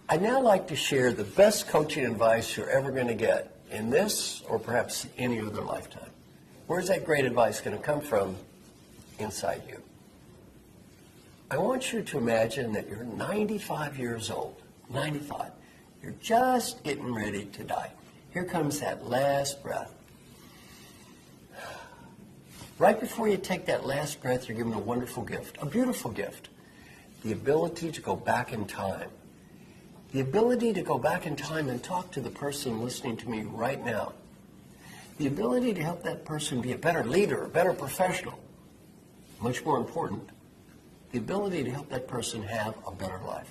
I'd now like to share the best coaching advice you're ever going to get in this or perhaps any other lifetime. Where's that great advice going to come from? Inside you. I want you to imagine that you're 95 years old. 95. You're just getting ready to die. Here comes that last breath. Right before you take that last breath, you're given a wonderful gift, a beautiful gift. The ability to go back in time. The ability to go back in time and talk to the person listening to me right now. The ability to help that person be a better leader, a better professional. Much more important, the ability to help that person have a better life.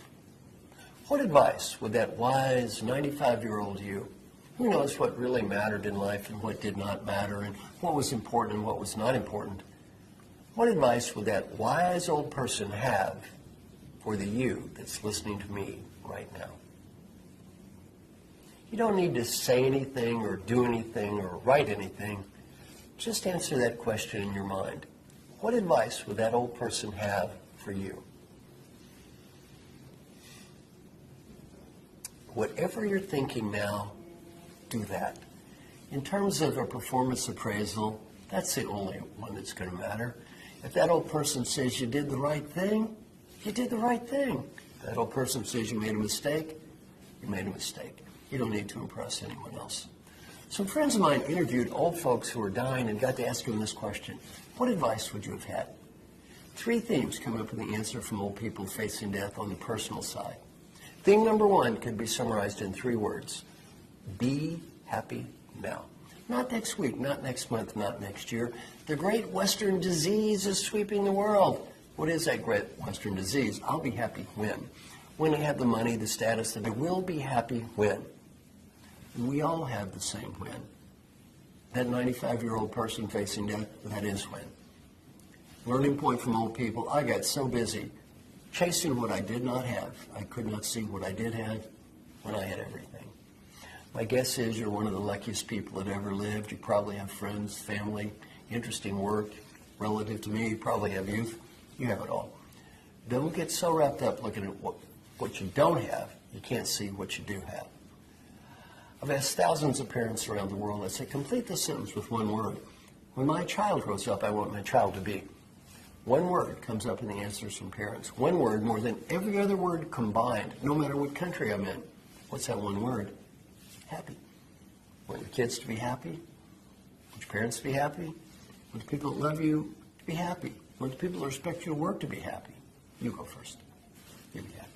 What advice would that wise 95-year-old you, who knows what really mattered in life and what did not matter and what was important and what was not important, what advice would that wise old person have for the you that's listening to me right now? You don't need to say anything or do anything or write anything. Just answer that question in your mind. What advice would that old person have for you? Whatever you're thinking now, do that. In terms of a performance appraisal, that's the only one that's going to matter. If that old person says you did the right thing, you did the right thing. If that old person says you made a mistake, you made a mistake. You don't need to impress anyone else. Some friends of mine interviewed old folks who were dying and got to ask them this question. What advice would you have had? 3 themes come up in the answer from old people facing death on the personal side. Theme number 1 could be summarized in 3 words. Be happy now. Not next week, not next month, not next year. The great Western disease is sweeping the world. What is that great Western disease? I'll be happy when. When I have the money, the status, that I will be happy when. And we all have the same when. That 95-year-old person facing death, that is when. Learning point from old people, I got so busy chasing what I did not have. I could not see what I did have when I had everything. My guess is you're one of the luckiest people that ever lived. You probably have friends, family, interesting work. Relative to me, you probably have youth. You have it all. Don't get so wrapped up looking at what you don't have, you can't see what you do have. I've asked thousands of parents around the world, I say, complete the sentence with one word. When my child grows up, I want my child to be. One word comes up in the answers from parents. One word more than every other word combined, no matter what country I'm in. What's that one word? Happy. Want your kids to be happy? Want your parents to be happy? Want the people that love you to be happy? Want the people that respect your work to be happy? You go first. You be happy.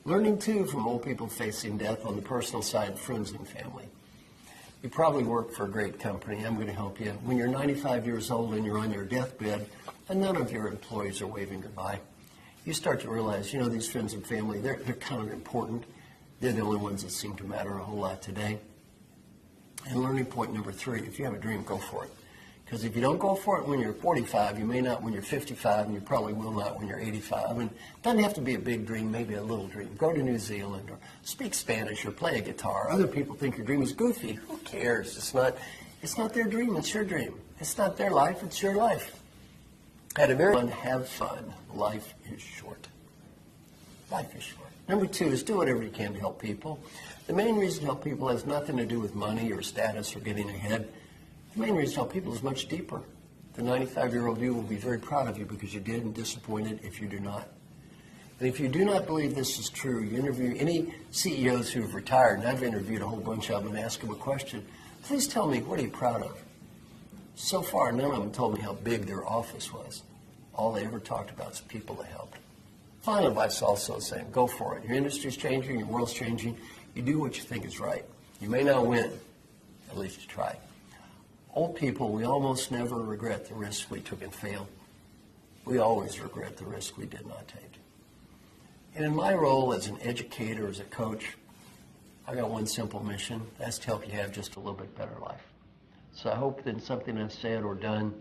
Learning, too, from old people facing death on the personal side, friends and family. You probably work for a great company. I'm going to help you. When you're 95 years old and you're on your deathbed and none of your employees are waving goodbye, you start to realize, these friends and family, they're kind of important. They're the only ones that seem to matter a whole lot today. And learning point number 3, if you have a dream, go for it. Because if you don't go for it when you're 45, you may not when you're 55, and you probably will not when you're 85. And it doesn't have to be a big dream, maybe a little dream. Go to New Zealand or speak Spanish or play a guitar. Other people think your dream is goofy. Who cares? It's not their dream, it's your dream. It's not their life, it's your life. Had a very fun, have fun. Life is short. Life is short. Number 2 is do whatever you can to help people. The main reason to help people has nothing to do with money or status or getting ahead. The main reason to help people is much deeper. The 95-year-old you will be very proud of you because you did and disappointed if you do not. And if you do not believe this is true, you interview any CEOs who have retired, and I've interviewed a whole bunch of them and asked them a question. Please tell me, what are you proud of? So far, none of them told me how big their office was. All they ever talked about is people they helped. Final advice also saying, go for it. Your industry's changing, your world's changing. You do what you think is right. You may not win, at least you try. Old people, we almost never regret the risks we took and failed. We always regret the risk we did not take. And in my role as an educator, as a coach, I got one simple mission. That's to help you have just a little bit better life. So I hope that something I've said or done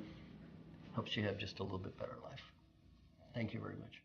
helps you have just a little bit better life. Thank you very much.